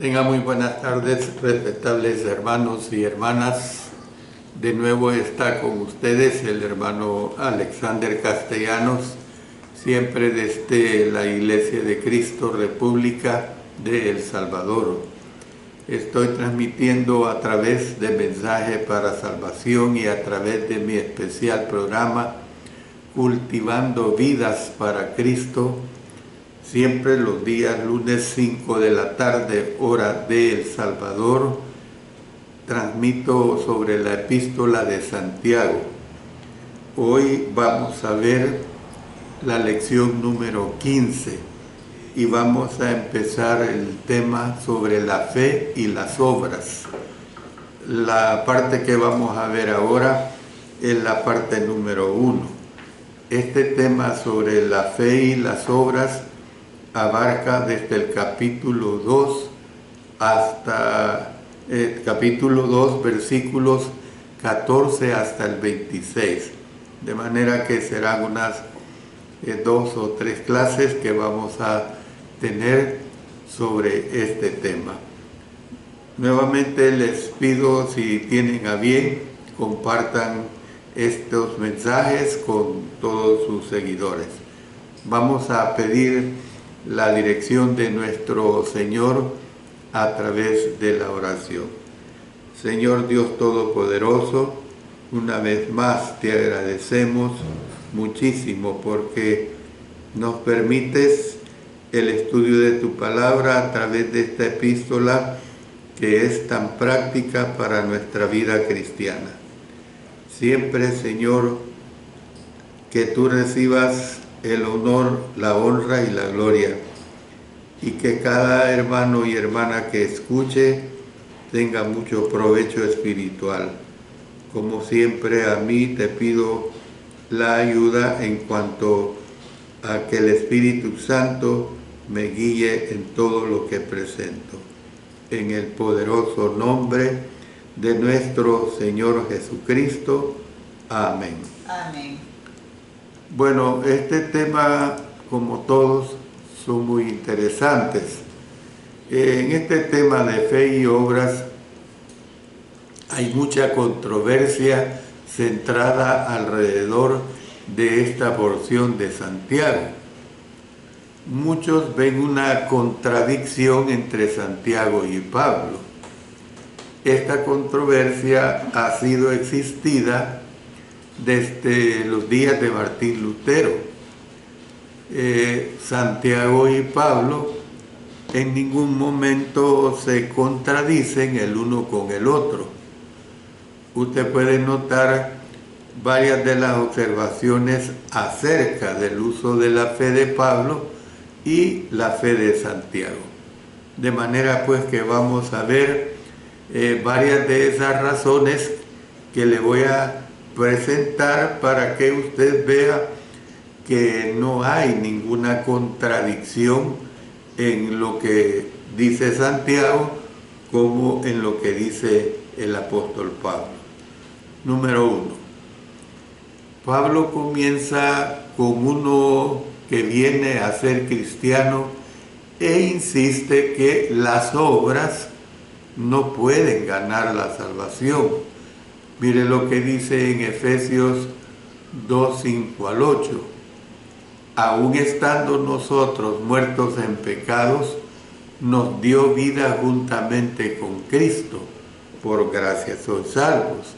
Tenga muy buenas tardes, respetables hermanos y hermanas. De nuevo está con ustedes el hermano Alexander Castellanos, siempre desde la Iglesia de Cristo República de El Salvador. Estoy transmitiendo a través de Mensaje para Salvación y a través de mi especial programa Cultivando Vidas para Cristo, siempre los días lunes 5 de la tarde, hora de El Salvador. Transmito sobre la epístola de Santiago. Hoy vamos a ver la lección número 15 y vamos a empezar el tema sobre la fe y las obras. La parte que vamos a ver ahora es la parte número 1. Este tema sobre la fe y las obras abarca desde el capítulo 2 hasta el capítulo 2, versículos 14 hasta el 26. De manera que serán unas 2 o 3 clases que vamos a tener sobre este tema. Nuevamente les pido, si tienen a bien, compartan estos mensajes con todos sus seguidores. Vamos a pedir la dirección de nuestro Señor a través de la oración. Señor Dios Todopoderoso, una vez más te agradecemos muchísimo porque nos permites el estudio de tu palabra a través de esta epístola que es tan práctica para nuestra vida cristiana. Siempre, Señor, que tú recibas el honor, la honra y la gloria, y que cada hermano y hermana que escuche tenga mucho provecho espiritual. Como siempre, a mí te pido la ayuda en cuanto a que el Espíritu Santo me guíe en todo lo que presento. En el poderoso nombre de nuestro Señor Jesucristo. Amén. Amén. Bueno, este tema, como todos, son muy interesantes. En este tema de fe y obras hay mucha controversia centrada alrededor de esta porción de Santiago. Muchos ven una contradicción entre Santiago y Pablo. Esta controversia ha sido existida desde los días de Martín Lutero. Santiago y Pablo en ningún momento se contradicen el uno con el otro. Usted puede notar varias de las observaciones acerca del uso de la fe de Pablo y la fe de Santiago. De manera pues que vamos a ver varias de esas razones que le voy a presentar para que usted vea que no hay ninguna contradicción en lo que dice Santiago como en lo que dice el apóstol Pablo. Número 1. Pablo comienza con uno que viene a ser cristiano e insiste que las obras no pueden ganar la salvación. Mire lo que dice en Efesios 2, 5 al 8. Aún estando nosotros muertos en pecados, nos dio vida juntamente con Cristo. Por gracia sois salvos.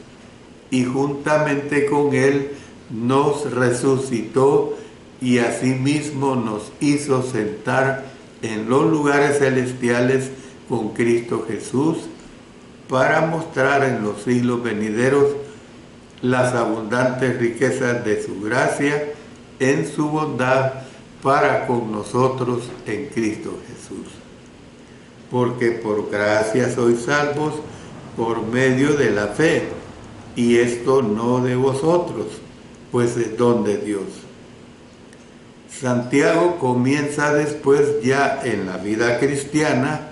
Y juntamente con Él nos resucitó y asimismo nos hizo sentar en los lugares celestiales con Cristo Jesús, para mostrar en los siglos venideros las abundantes riquezas de su gracia en su bondad para con nosotros en Cristo Jesús. Porque por gracia sois salvos por medio de la fe, y esto no de vosotros, pues es don de Dios. Santiago comienza después ya en la vida cristiana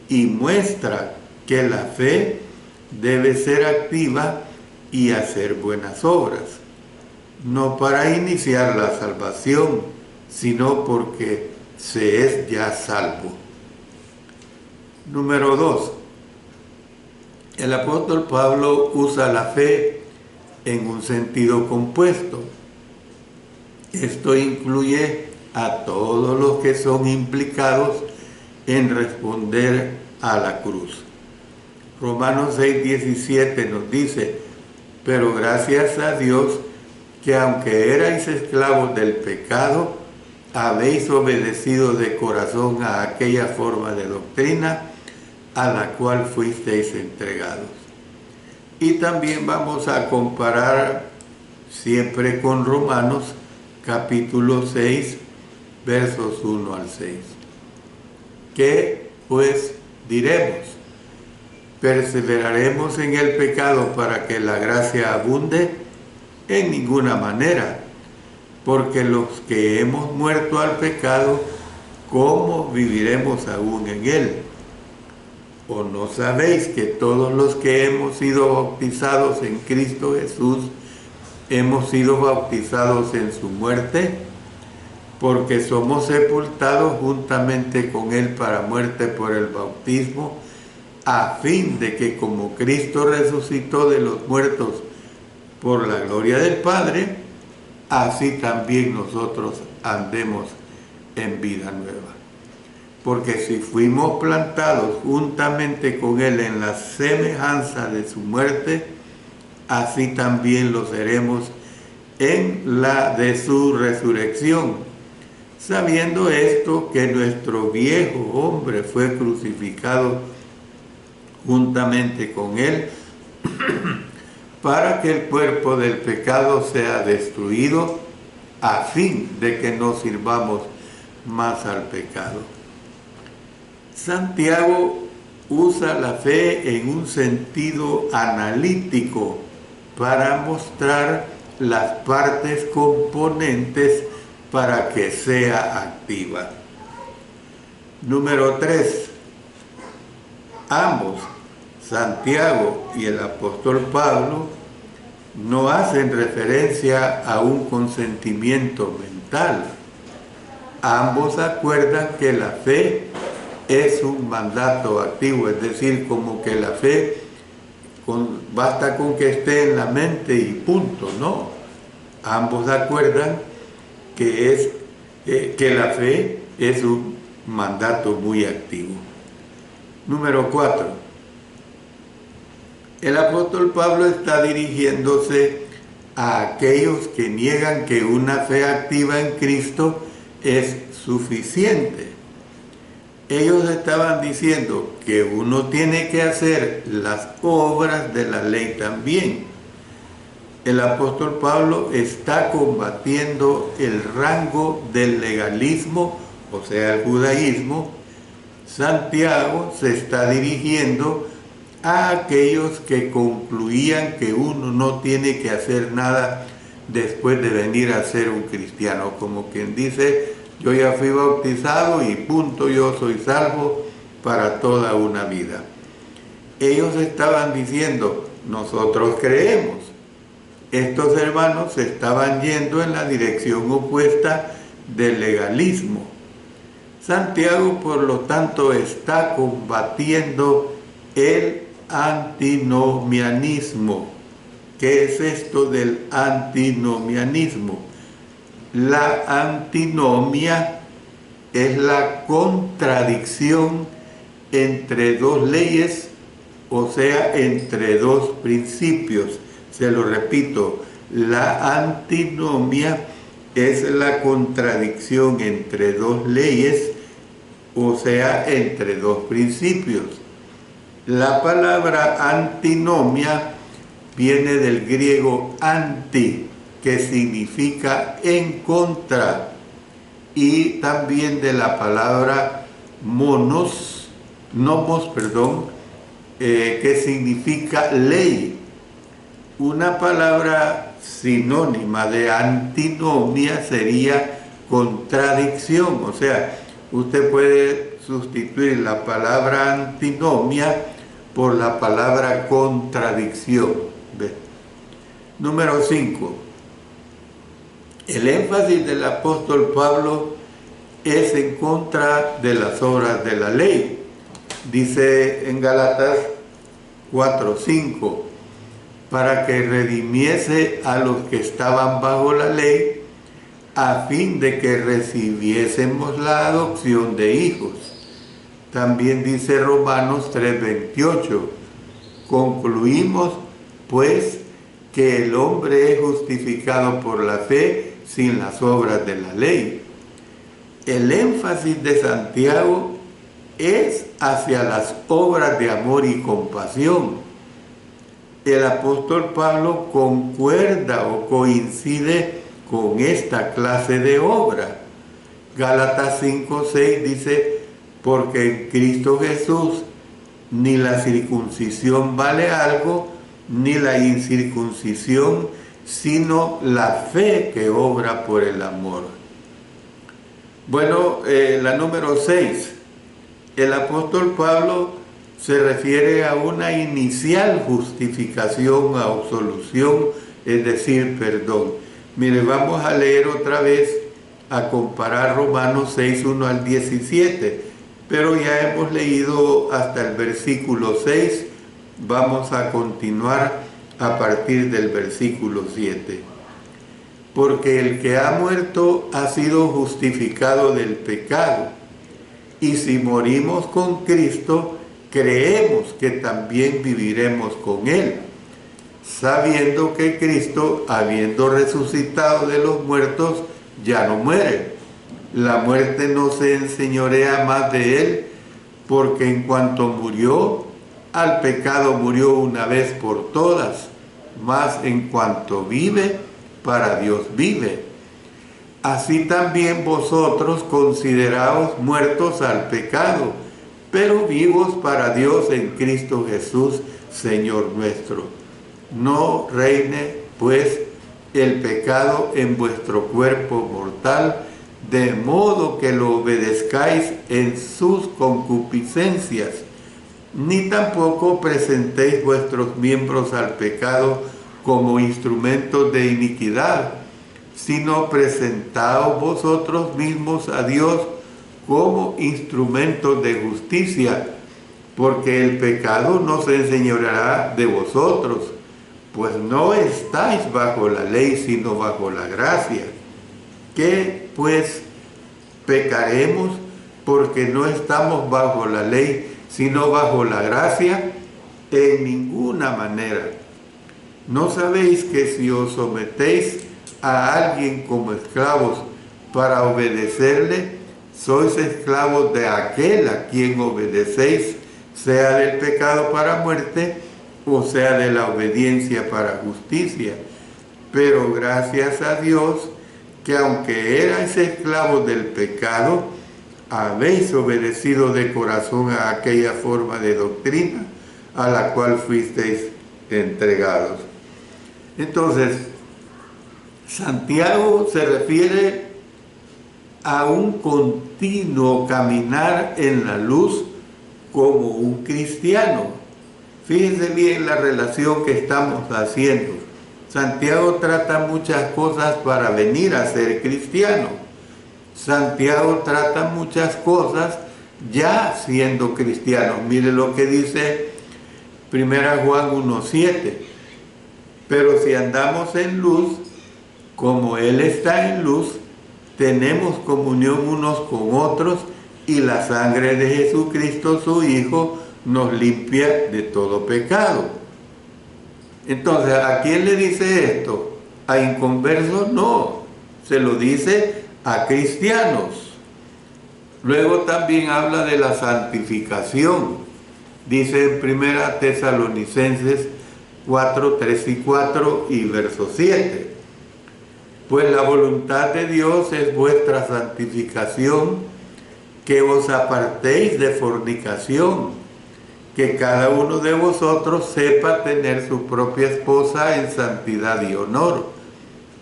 y muestra que la fe debe ser activa y hacer buenas obras, no para iniciar la salvación, sino porque se es ya salvo. Número 2. El apóstol Pablo usa la fe en un sentido compuesto. Esto incluye a todos los que son implicados en responder a la cruz. Romanos 6:17 nos dice: pero gracias a Dios que aunque erais esclavos del pecado, habéis obedecido de corazón a aquella forma de doctrina a la cual fuisteis entregados. Y también vamos a comparar siempre con Romanos capítulo 6, versos 1 al 6. ¿Qué pues diremos? ¿Perseveraremos en el pecado para que la gracia abunde? En ninguna manera, porque los que hemos muerto al pecado, ¿cómo viviremos aún en él? ¿O no sabéis que todos los que hemos sido bautizados en Cristo Jesús, hemos sido bautizados en su muerte? Porque somos sepultados juntamente con él para muerte por el bautismo, a fin de que como Cristo resucitó de los muertos por la gloria del Padre, así también nosotros andemos en vida nueva. Porque si fuimos plantados juntamente con él en la semejanza de su muerte, así también lo seremos en la de su resurrección, sabiendo esto, que nuestro viejo hombre fue crucificado juntamente con él, para que el cuerpo del pecado sea destruido, a fin de que no sirvamos más al pecado. Santiago usa la fe en un sentido analítico para mostrar las partes componentes para que sea activa. Número 3. Ambos, Santiago y el apóstol Pablo, no hacen referencia a un consentimiento mental. Ambos acuerdan que la fe es un mandato activo, es decir, como que la fe basta con que esté en la mente y punto, no. Ambos acuerdan que la fe es un mandato muy activo. Número 4. El apóstol Pablo está dirigiéndose a aquellos que niegan que una fe activa en Cristo es suficiente. Ellos estaban diciendo que uno tiene que hacer las obras de la ley también. El apóstol Pablo está combatiendo el rango del legalismo, o sea, el judaísmo. Santiago se está dirigiendo a aquellos que concluían que uno no tiene que hacer nada después de venir a ser un cristiano, como quien dice: yo ya fui bautizado y punto, yo soy salvo para toda una vida. Ellos estaban diciendo: nosotros creemos. Estos hermanos se estaban yendo en la dirección opuesta del legalismo. Santiago, por lo tanto, está combatiendo el antinomianismo. ¿Qué es esto del antinomianismo? La antinomia es la contradicción entre dos leyes, o sea, entre dos principios. Se lo repito, la antinomia es la contradicción entre dos leyes, o sea, entre dos principios. La palabra antinomia viene del griego anti, que significa en contra, y también de la palabra nomos, que significa ley. Una palabra sinónima de antinomia sería contradicción, o sea, usted puede sustituir la palabra antinomia por la palabra contradicción. ¿Ve? Número 5. El énfasis del apóstol Pablo es en contra de las obras de la ley. Dice en Gálatas 4:5, para que redimiese a los que estaban bajo la ley, a fin de que recibiésemos la adopción de hijos. También dice Romanos 3:28, concluimos pues que el hombre es justificado por la fe sin las obras de la ley. El énfasis de Santiago es hacia las obras de amor y compasión. El apóstol Pablo concuerda o coincide con esta clase de obra. Gálatas 5:6 dice, porque en Cristo Jesús ni la circuncisión vale algo, ni la incircuncisión, sino la fe que obra por el amor. Bueno, la número 6. El apóstol Pablo se refiere a una inicial justificación, a absolución, es decir, perdón. Mire, vamos a leer otra vez, a comparar Romanos 6, 1 al 17, pero ya hemos leído hasta el versículo 6, vamos a continuar a partir del versículo 7. Porque el que ha muerto ha sido justificado del pecado, y si morimos con Cristo, creemos que también viviremos con Él, sabiendo que Cristo, habiendo resucitado de los muertos, ya no muere. La muerte no se enseñorea más de Él, porque en cuanto murió, al pecado murió una vez por todas, mas en cuanto vive, para Dios vive. Así también vosotros consideraos muertos al pecado, pero vivos para Dios en Cristo Jesús, Señor nuestro. No reine, pues, el pecado en vuestro cuerpo mortal, de modo que lo obedezcáis en sus concupiscencias, ni tampoco presentéis vuestros miembros al pecado como instrumentos de iniquidad, sino presentaos vosotros mismos a Dios como instrumentos de justicia, porque el pecado no se enseñoreará de vosotros, pues no estáis bajo la ley, sino bajo la gracia. ¿Qué pues pecaremos porque no estamos bajo la ley, sino bajo la gracia? En ninguna manera. ¿No sabéis que si os sometéis a alguien como esclavos para obedecerle, sois esclavos de aquel a quien obedecéis, sea del pecado para muerte, o sea de la obediencia para justicia? Pero gracias a Dios, que aunque erais esclavos del pecado, habéis obedecido de corazón a aquella forma de doctrina a la cual fuisteis entregados. Entonces, Santiago se refiere a un continuo caminar en la luz como un cristiano. Fíjense bien la relación que estamos haciendo. Santiago trata muchas cosas para venir a ser cristiano. Santiago trata muchas cosas ya siendo cristiano. Mire lo que dice 1 Juan 1:7. Pero si andamos en luz, como Él está en luz, tenemos comunión unos con otros, y la sangre de Jesucristo, su Hijo, nos limpia de todo pecado. Entonces, ¿a quién le dice esto? ¿A inconversos? No, se lo dice a cristianos. Luego también habla de la santificación. Dice en 1 Tesalonicenses 4, 3 y 4 y verso 7. Pues la voluntad de Dios es vuestra santificación, que os apartéis de fornicación, que cada uno de vosotros sepa tener su propia esposa en santidad y honor,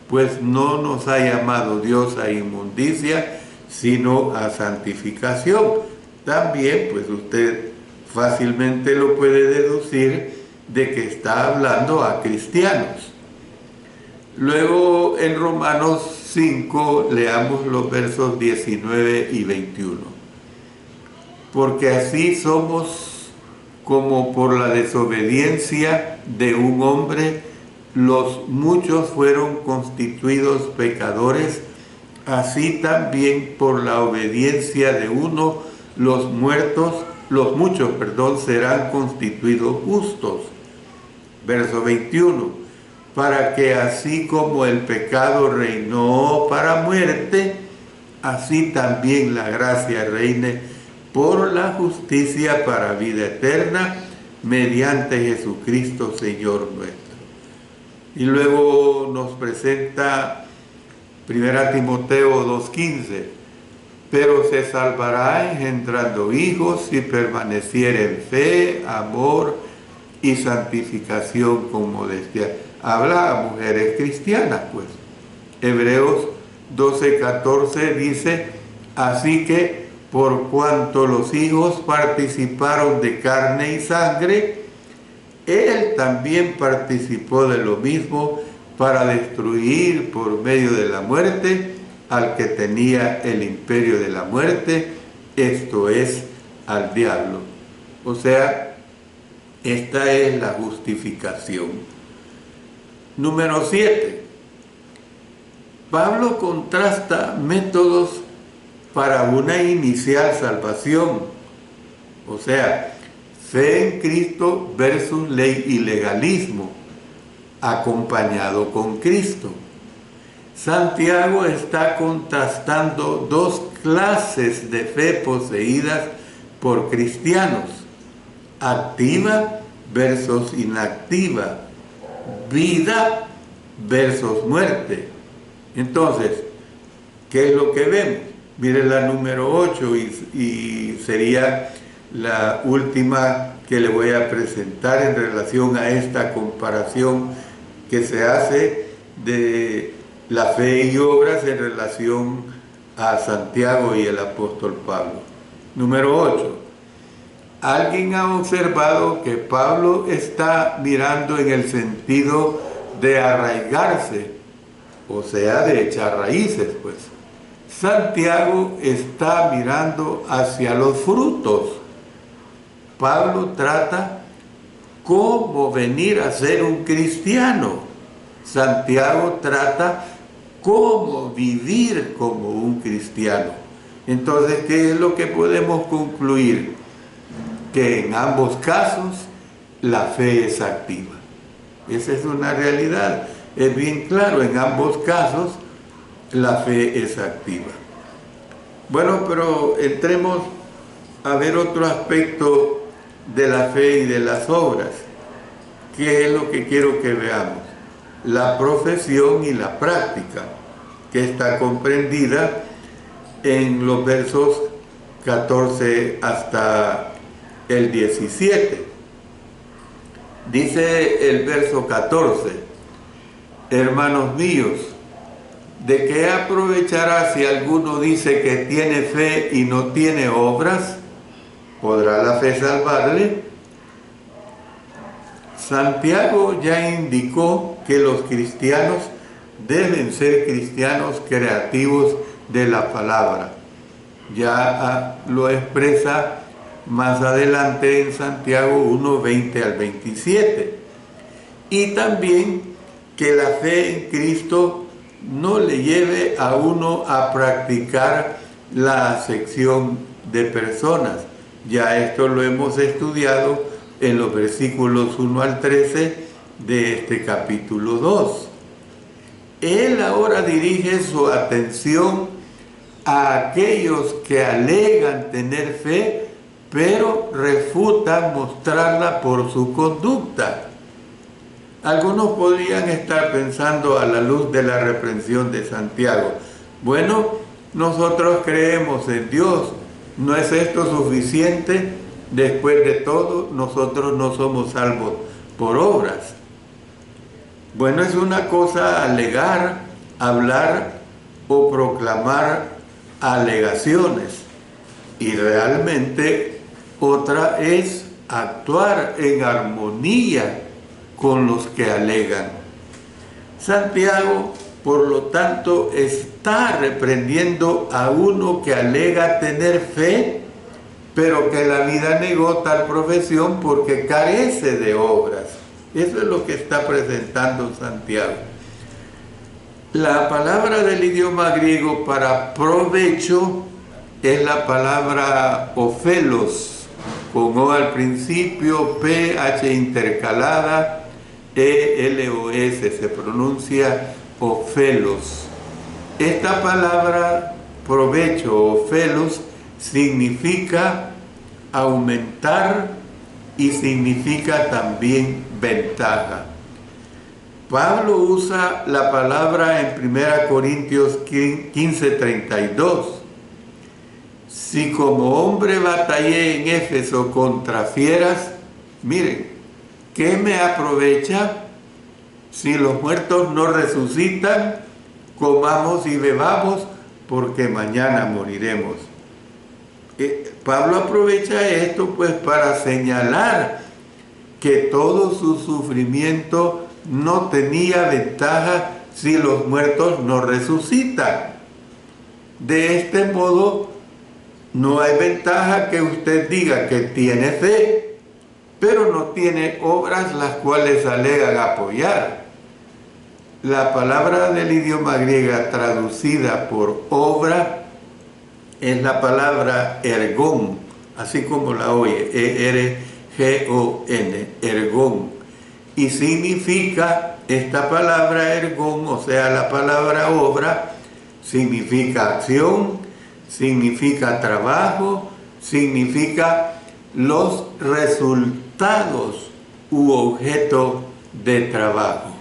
pues no nos ha llamado Dios a inmundicia, sino a santificación. También, pues usted fácilmente lo puede deducir de que está hablando a cristianos. Luego en Romanos 5 leamos los versos 19 y 21. porque así somos como por la desobediencia de un hombre, los muchos fueron constituidos pecadores, así también por la obediencia de uno, los muchos, serán constituidos justos. Verso 21, para que así como el pecado reinó para muerte, así también la gracia reine por la justicia para vida eterna, mediante Jesucristo Señor nuestro. Y luego nos presenta 1 Timoteo 2:15, pero se salvará engendrando hijos si permaneciere en fe, amor y santificación con modestia. Habla a mujeres cristianas, pues. Hebreos 12:14 dice, así que por cuanto los hijos participaron de carne y sangre, él también participó de lo mismo para destruir por medio de la muerte al que tenía el imperio de la muerte, esto es, al diablo. O sea, esta es la justificación. Número 7. Pablo contrasta métodos para una inicial salvación, o sea, fe en Cristo versus ley y legalismo, acompañado con Cristo. Santiago está contrastando dos clases de fe poseídas por cristianos, activa versus inactiva, vida versus muerte. Entonces, ¿qué es lo que vemos? Miren la número 8 y sería la última que le voy a presentar en relación a esta comparación que se hace de la fe y obras en relación a Santiago y el apóstol Pablo. Número 8. ¿Alguien ha observado que Pablo está mirando en el sentido de arraigarse? O sea, de echar raíces, pues. Santiago está mirando hacia los frutos. Pablo trata cómo venir a ser un cristiano. Santiago trata cómo vivir como un cristiano. Entonces, ¿qué es lo que podemos concluir? Que en ambos casos la fe es activa. Esa es una realidad. Es bien claro, en ambos casos la fe es activa. Bueno, pero entremos a ver otro aspecto de la fe y de las obras. ¿Qué es lo que quiero que veamos? La profesión y la práctica, que está comprendida en los versos 14 hasta el 17. Dice el verso 14, hermanos míos, ¿de qué aprovechará si alguno dice que tiene fe y no tiene obras? ¿Podrá la fe salvarle? Santiago ya indicó que los cristianos deben ser cristianos creativos de la palabra. Ya lo expresa más adelante en Santiago 1, 20 al 27. Y también que la fe en Cristo no le lleve a uno a practicar la acepción de personas. Ya esto lo hemos estudiado en los versículos 1 al 13 de este capítulo 2. Él ahora dirige su atención a aquellos que alegan tener fe, pero refutan mostrarla por su conducta. Algunos podrían estar pensando a la luz de la reprensión de Santiago, bueno, nosotros creemos en Dios, ¿no es esto suficiente? Después de todo, nosotros no somos salvos por obras. Bueno, es una cosa alegar, hablar o proclamar alegaciones, y realmente otra es actuar en armonía con los que alegan. Santiago, por lo tanto, está reprendiendo a uno que alega tener fe, pero que la vida negó tal profesión porque carece de obras. Eso es lo que está presentando Santiago. La palabra del idioma griego para provecho es la palabra ofelos, con O al principio, P, H intercalada, E, L, O, S, se pronuncia ofelos. Esta palabra provecho o ofelos significa aumentar y significa también ventaja. Pablo usa la palabra en 1 Corintios 15:32. Si como hombre batallé en Éfeso contra fieras, miren, ¿qué me aprovecha? Si los muertos no resucitan, comamos y bebamos, porque mañana moriremos. Pablo aprovecha esto pues para señalar que todo su sufrimiento no tenía ventaja si los muertos no resucitan. De este modo, no hay ventaja que usted diga que tiene fe, pero no tiene obras las cuales alegan apoyar. La palabra del idioma griega traducida por obra es la palabra ergón, así como la oye, E-R-G-O-N, ergón. Y significa, esta palabra ergón, o sea, la palabra obra, significa acción, significa trabajo, significa los resultados u objeto de trabajo.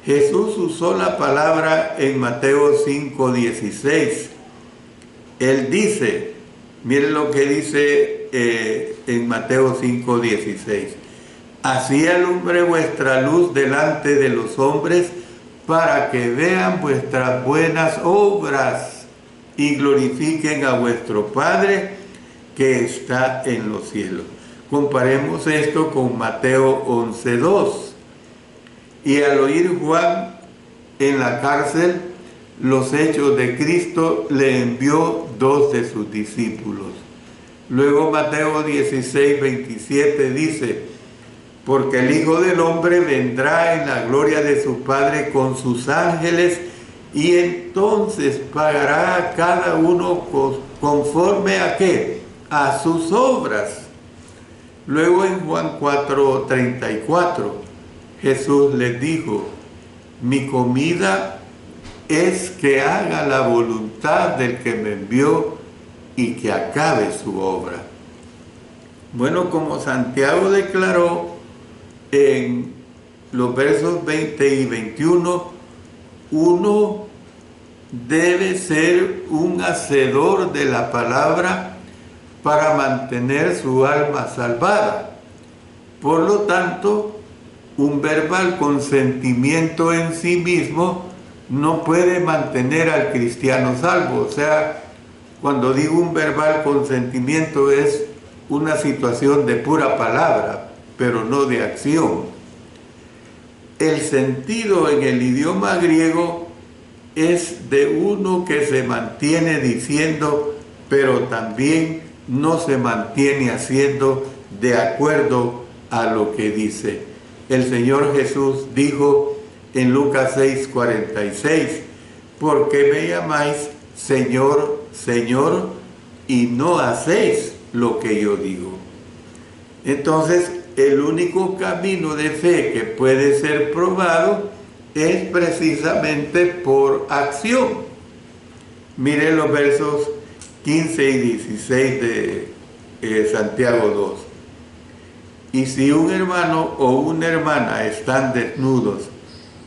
Jesús usó la palabra en Mateo 5:16. Él dice, miren lo que dice en Mateo 5:16. Así alumbre vuestra luz delante de los hombres, para que vean vuestras buenas obras y glorifiquen a vuestro Padre que está en los cielos. Comparemos esto con Mateo 11:2. Y al oír Juan en la cárcel los hechos de Cristo, le envió 2 de sus discípulos. Luego Mateo 16:27 dice, porque el Hijo del Hombre vendrá en la gloria de su Padre con sus ángeles, y entonces pagará a cada uno conforme a ¿qué? A sus obras. Luego en Juan 4:34, Jesús les dijo, mi comida es que haga la voluntad del que me envió y que acabe su obra. Bueno, como Santiago declaró en los versos 20 y 21, uno debe ser un hacedor de la palabra para mantener su alma salvada. Por lo tanto, un verbal consentimiento en sí mismo no puede mantener al cristiano salvo. O sea, cuando digo un verbal consentimiento es una situación de pura palabra, pero no de acción. El sentido en el idioma griego es de uno que se mantiene diciendo, pero también no se mantiene haciendo de acuerdo a lo que dice. El Señor Jesús dijo en Lucas 6:46, ¿por qué me llamáis Señor, Señor, y no hacéis lo que yo digo? Entonces, el único camino de fe que puede ser probado es precisamente por acción. Miren los versos 15 y 16 de Santiago 2. Y si un hermano o una hermana están desnudos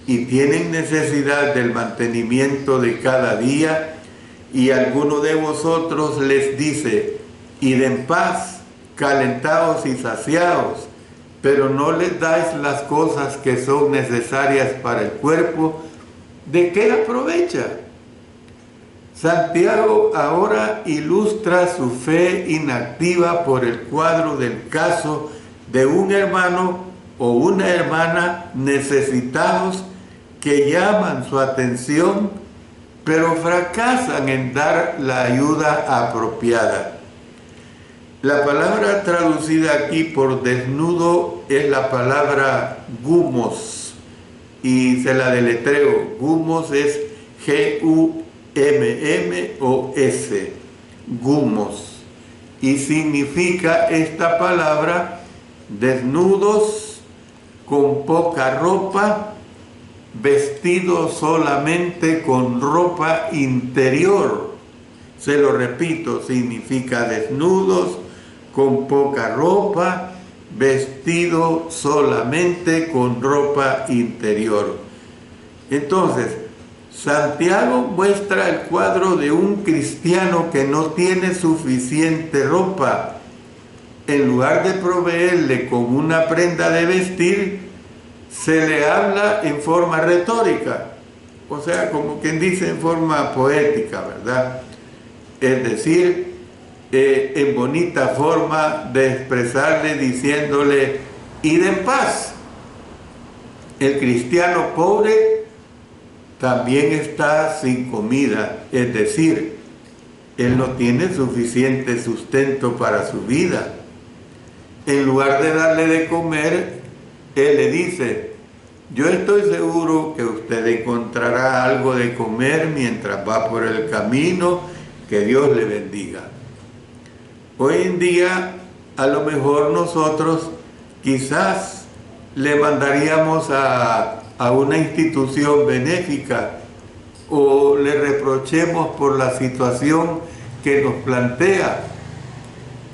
y tienen necesidad del mantenimiento de cada día, y alguno de vosotros les dice, id en paz, calentaos y saciaos, pero no les dais las cosas que son necesarias para el cuerpo, ¿de qué aprovecha? Santiago ahora ilustra su fe inactiva por el cuadro del caso de un hermano o una hermana necesitados que llaman su atención, pero fracasan en dar la ayuda apropiada. La palabra traducida aquí por desnudo es la palabra gumos, y se la deletreo. Gumos es G-U-M-M-O-S, gumos, y significa esta palabra desnudos, con poca ropa, vestidos solamente con ropa interior. Se lo repito, significa desnudos, con poca ropa, vestido solamente con ropa interior. Entonces, Santiago muestra el cuadro de un cristiano que no tiene suficiente ropa. En lugar de proveerle con una prenda de vestir, se le habla en forma retórica, o sea, como quien dice, en forma poética, ¿verdad? Es decir, en bonita forma de expresarle, diciéndole, id en paz. El cristiano pobre también está sin comida, es decir, él no tiene suficiente sustento para su vida. En lugar de darle de comer, él le dice, yo estoy seguro que usted encontrará algo de comer mientras va por el camino, que Dios le bendiga. Hoy en día, a lo mejor nosotros quizás le mandaríamos a una institución benéfica o le reprochemos por la situación que nos plantea.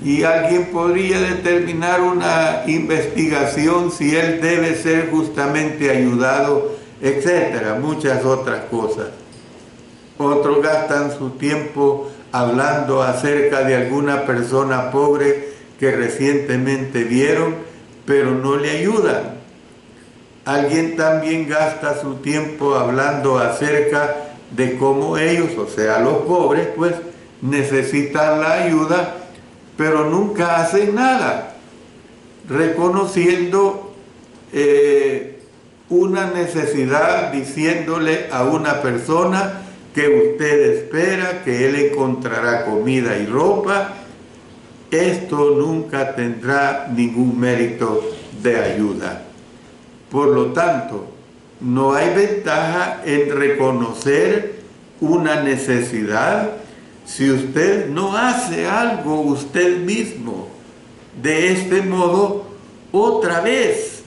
Y alguien podría determinar una investigación si él debe ser justamente ayudado, etcétera, muchas otras cosas. Otros gastan su tiempo hablando acerca de alguna persona pobre que recientemente vieron, pero no le ayudan. Alguien también gasta su tiempo hablando acerca de cómo ellos, o sea, los pobres, pues, necesitan la ayuda, pero nunca hacen nada, reconociendo una necesidad, diciéndole a una persona que usted espera que él encontrará comida y ropa. Esto nunca tendrá ningún mérito de ayuda. Por lo tanto, no hay ventaja en reconocer una necesidad si usted no hace algo usted mismo. De este modo, otra vez,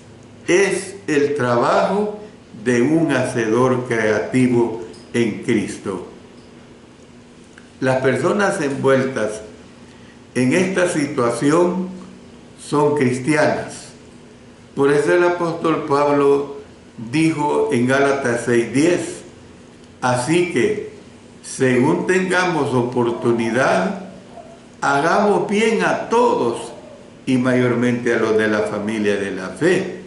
es el trabajo de un hacedor creativo en Cristo. Las personas envueltas en esta situación son cristianas. Por eso el apóstol Pablo dijo en Gálatas 6:10, así que, según tengamos oportunidad, hagamos bien a todos y mayormente a los de la familia de la fe.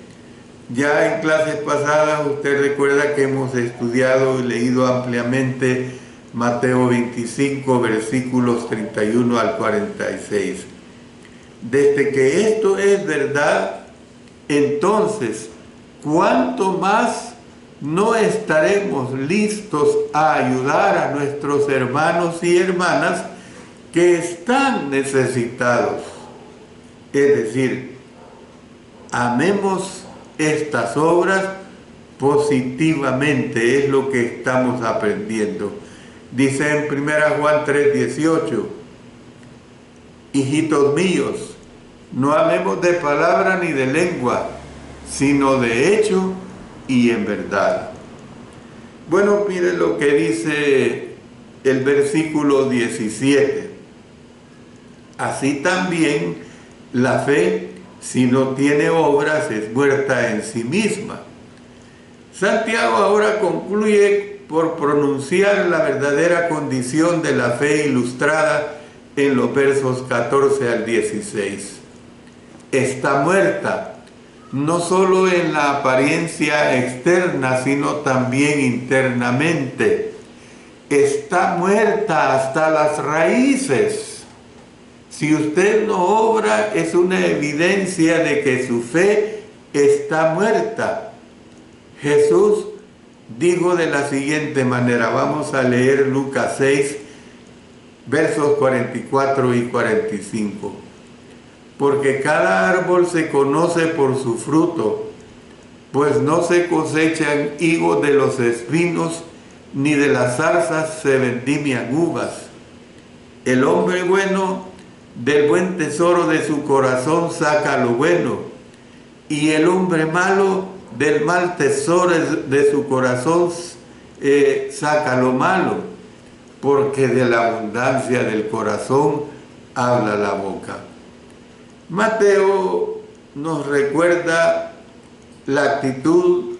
Ya en clases pasadas usted recuerda que hemos estudiado y leído ampliamente Mateo 25, versículos 31 al 46. Desde que esto es verdad, entonces, ¿cuánto más no estaremos listos a ayudar a nuestros hermanos y hermanas que están necesitados? Es decir, amemos estas obras positivamente, es lo que estamos aprendiendo. Dice en 1 Juan 3:18, hijitos míos, no amemos de palabra ni de lengua, sino de hecho y en verdad. Bueno, mire lo que dice el versículo 17. Así también la fe, si no tiene obras, es muerta en sí misma. Santiago ahora concluye por pronunciar la verdadera condición de la fe ilustrada en los versos 14 al 16. Está muerta, no solo en la apariencia externa, sino también internamente. Está muerta hasta las raíces. Si usted no obra, es una evidencia de que su fe está muerta. Jesús dijo de la siguiente manera, vamos a leer Lucas 6, versos 44 y 45. porque cada árbol se conoce por su fruto, pues no se cosechan higos de los espinos, ni de las zarzas se vendimian uvas. El hombre bueno del buen tesoro de su corazón saca lo bueno, y el hombre malo del mal tesoro de su corazón saca lo malo, porque de la abundancia del corazón habla la boca. Mateo nos recuerda la actitud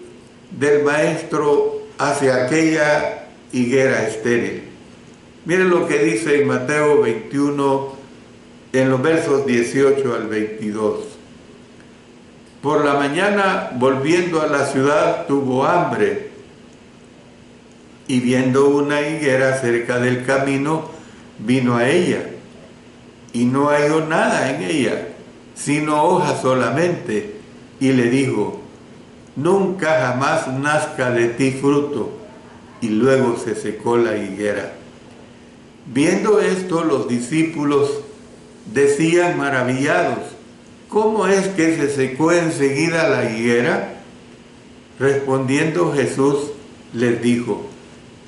del maestro hacia aquella higuera estéril. Miren lo que dice en Mateo 21, en los versos 18 al 22. Por la mañana, volviendo a la ciudad, tuvo hambre, y viendo una higuera cerca del camino, vino a ella, y no halló nada en ella, sino hojas solamente, y le dijo: nunca jamás nazca de ti fruto. Y luego se secó la higuera. Viendo esto, los discípulos decían maravillados: ¿cómo es que se secó enseguida la higuera? Respondiendo Jesús les dijo: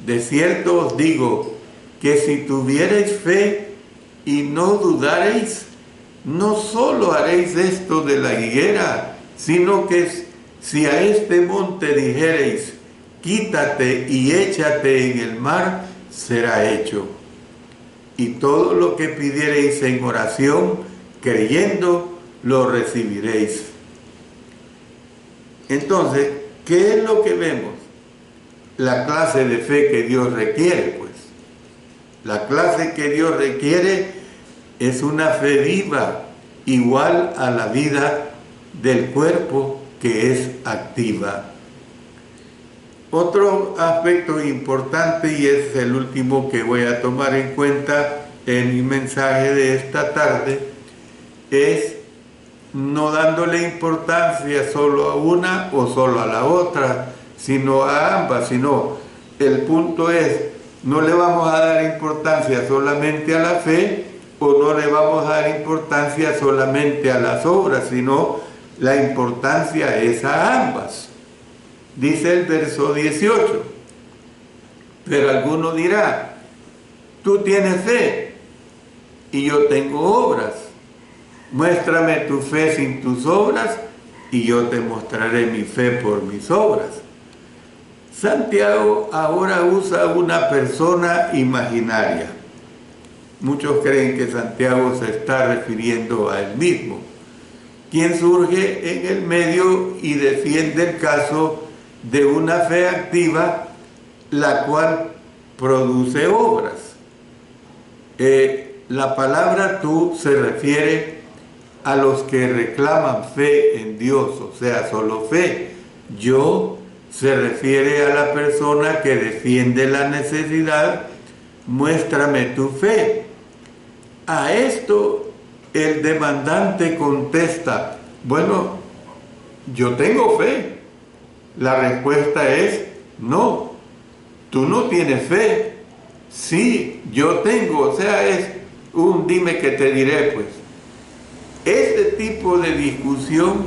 de cierto os digo que si tuviereis fe y no dudareis, no solo haréis esto de la higuera, sino que si a este monte dijereis: quítate y échate en el mar, será hecho. Y todo lo que pidiereis en oración, creyendo, lo recibiréis. Entonces, ¿qué es lo que vemos? La clase de fe que Dios requiere, pues. La clase que Dios requiere es una fe viva, igual a la vida del cuerpo, que es activa. Otro aspecto importante, y es el último que voy a tomar en cuenta en mi mensaje de esta tarde, es no dándole importancia solo a una o solo a la otra, sino a ambas, sino el punto es: no le vamos a dar importancia solamente a la fe, o no le vamos a dar importancia solamente a las obras, sino la importancia es a ambas. Dice el verso 18, pero alguno dirá: tú tienes fe y yo tengo obras. Muéstrame tu fe sin tus obras y yo te mostraré mi fe por mis obras. Santiago ahora usa una persona imaginaria. Muchos creen que Santiago se está refiriendo a él mismo, quien surge en el medio y defiende el caso de una fe activa, la cual produce obras. La palabra tú se refiere a los que reclaman fe en Dios, o sea, solo fe. Yo se refiere a la persona que defiende la necesidad. Muéstrame tu fe. A esto el demandante contesta: bueno, yo tengo fe. La respuesta es: no, tú no tienes fe. Sí, yo tengo, o sea, es un dime que te diré, pues. Este tipo de discusión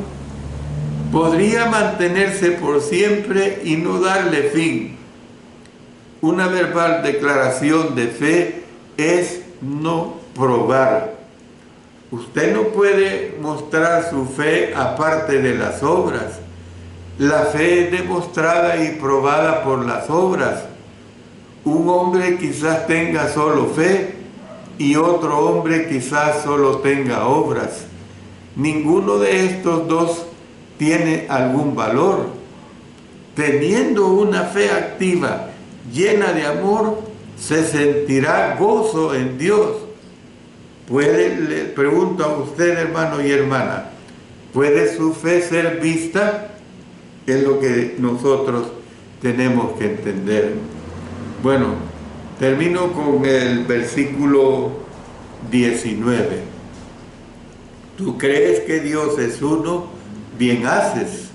podría mantenerse por siempre y no darle fin. Una verbal declaración de fe es no probar. Usted no puede mostrar su fe aparte de las obras. La fe es demostrada y probada por las obras. Un hombre quizás tenga solo fe y otro hombre quizás solo tenga obras. Ninguno de estos dos tiene algún valor. Teniendo una fe activa, llena de amor, se sentirá gozo en Dios. Le pregunto a usted, hermano y hermana, ¿puede su fe ser vista? Es lo que nosotros tenemos que entender. Bueno, termino con el versículo 19. ¿Tú crees que Dios es uno? Bien haces.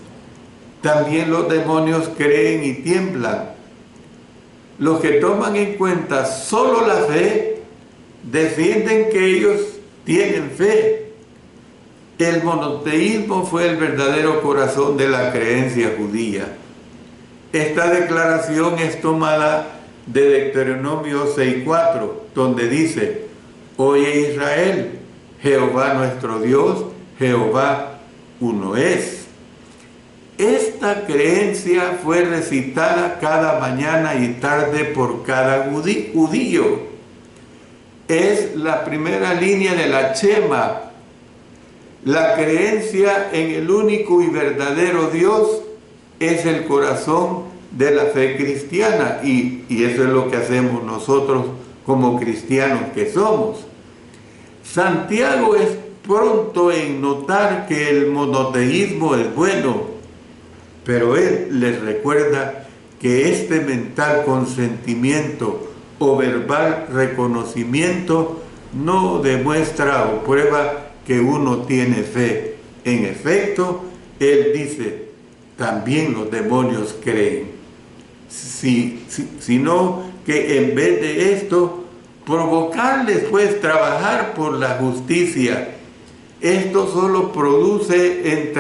También los demonios creen y tiemblan. Los que toman en cuenta solo la fe defienden que ellos tienen fe. El monoteísmo fue el verdadero corazón de la creencia judía. Esta declaración es tomada de Deuteronomio 6:4, donde dice: Oye Israel, Jehová nuestro Dios, Jehová uno es. Esta creencia fue recitada cada mañana y tarde por cada judío. Es la primera línea de la Shema. La creencia en el único y verdadero Dios es el corazón de la fe cristiana, y eso es lo que hacemos nosotros como cristianos que somos. Santiago es pronto en notar que el monoteísmo es bueno, pero él les recuerda que este mental consentimiento o verbal reconocimiento no demuestra o prueba que uno tiene fe. En efecto, él dice: también los demonios creen. Sino que en vez de esto, provocarles pues trabajar por la justicia. Esto solo produce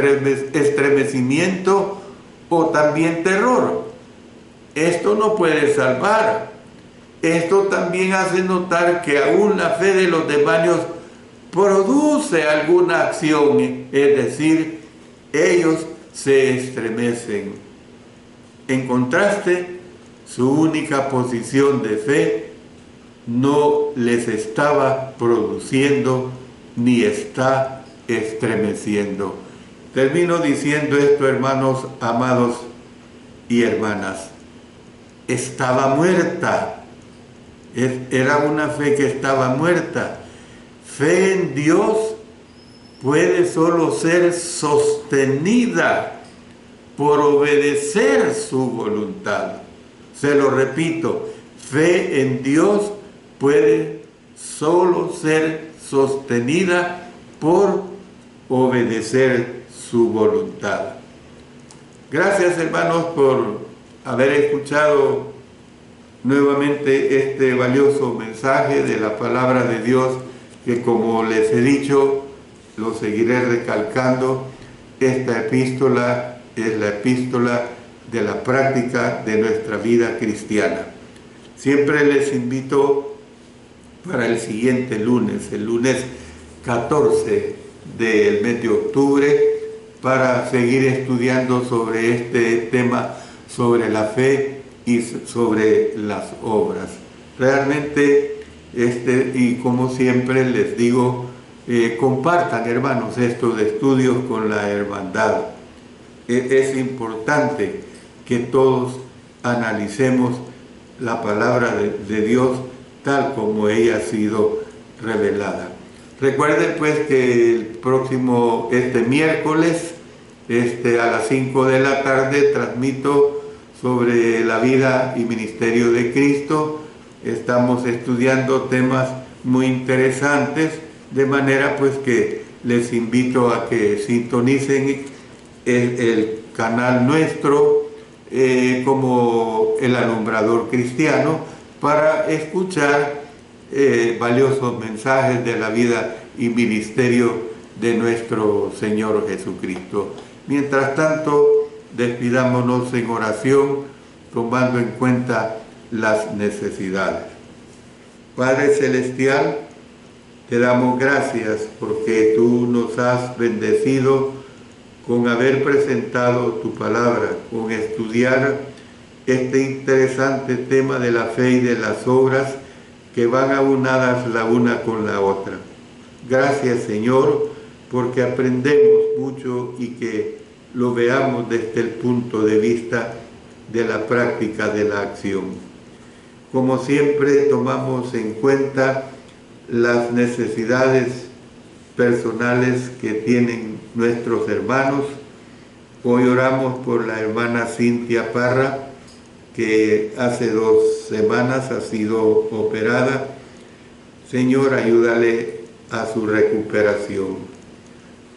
estremecimiento o también terror. Esto no puede salvar. Esto también hace notar que aún la fe de los demonios produce alguna acción, es decir, ellos se estremecen. En contraste, su única posición de fe no les estaba produciendo ni está estremeciendo. Termino diciendo esto, hermanos amados y hermanas: estaba muerta. Era una fe que estaba muerta. Fe en Dios puede solo ser sostenida por obedecer su voluntad. Se lo repito, fe en Dios puede solo ser sostenida por obedecer su voluntad. Gracias, hermanos, por haber escuchado nuevamente este valioso mensaje de la palabra de Dios, que, como les he dicho, lo seguiré recalcando. Esta epístola es la epístola de la práctica de nuestra vida cristiana. Siempre les invito para el siguiente lunes, el lunes 14 del mes de octubre, para seguir estudiando sobre este tema, sobre la fe y sobre las obras. Realmente, y como siempre les digo, compartan, hermanos, estos estudios con la hermandad. Es importante que todos analicemos la palabra de Dios tal como ella ha sido revelada. Recuerden pues que el próximo, miércoles, a las 5 de la tarde, transmito sobre la vida y ministerio de Cristo. Estamos estudiando temas muy interesantes, de manera pues que les invito a que sintonicen el canal nuestro como El Alumbrador Cristiano, para escuchar valiosos mensajes de la vida y ministerio de nuestro Señor Jesucristo. Mientras tanto, despidámonos en oración, tomando en cuenta las necesidades. Padre Celestial, te damos gracias porque tú nos has bendecido con haber presentado tu palabra, con estudiar este interesante tema de la fe y de las obras que van aunadas la una con la otra. Gracias, Señor, porque aprendemos mucho y que lo veamos desde el punto de vista de la práctica de la acción. Como siempre, tomamos en cuenta las necesidades personales que tienen nuestros hermanos. Hoy oramos por la hermana Cintia Parra, que hace 2 semanas ha sido operada. Señor, ayúdale a su recuperación.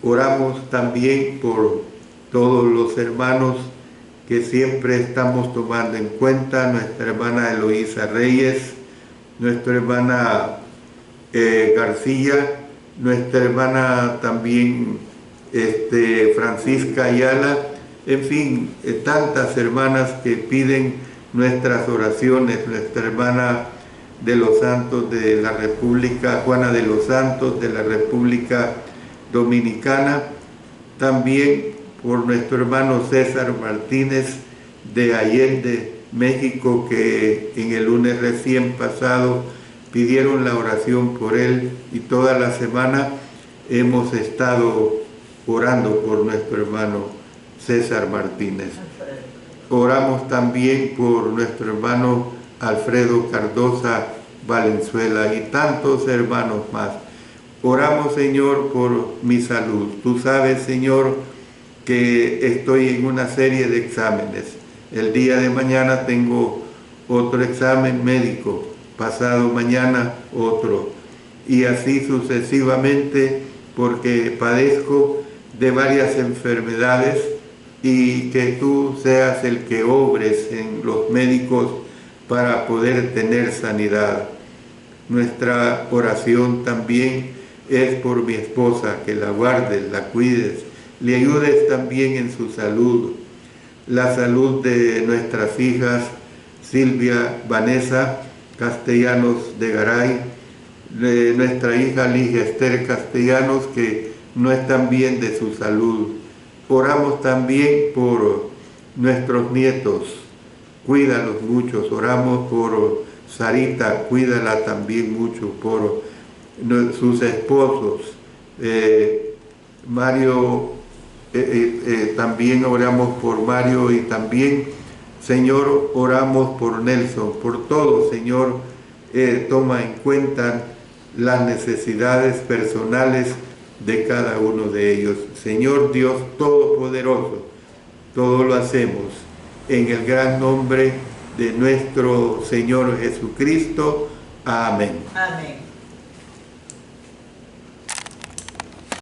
Oramos también por todos los hermanos que siempre estamos tomando en cuenta: nuestra hermana Eloísa Reyes, nuestra hermana García, nuestra hermana también Francisca Ayala, en fin, tantas hermanas que piden nuestras oraciones, nuestra hermana de los Santos de la República, Juana de los Santos de la República Dominicana, también por nuestro hermano César Martínez de Allende, México, que en el lunes recién pasado pidieron la oración por él, y toda la semana hemos estado orando por nuestro hermano César Martínez. Oramos también por nuestro hermano Alfredo Cardosa Valenzuela y tantos hermanos más. Oramos, Señor, por mi salud. Tú sabes, Señor, que estoy en una serie de exámenes. El día de mañana tengo otro examen médico, pasado mañana otro, y así sucesivamente, porque padezco de varias enfermedades, y que tú seas el que obres en los médicos para poder tener sanidad. Nuestra oración también es por mi esposa, que la guardes, la cuides, le ayudes también en su salud, la salud de nuestras hijas Silvia Vanessa Castellanos de Garay, de nuestra hija Ligia Esther Castellanos, que no están bien de su salud. Oramos también por nuestros nietos, cuídalos mucho. Oramos por Sarita, cuídala también mucho, por sus esposos. Mario, también oramos por Mario, y también, Señor, oramos por Nelson, por todo, Señor. Toma en cuenta las necesidades personales de cada uno de ellos. Señor Dios Todopoderoso, todo lo hacemos en el gran nombre de nuestro Señor Jesucristo. Amén. Amén.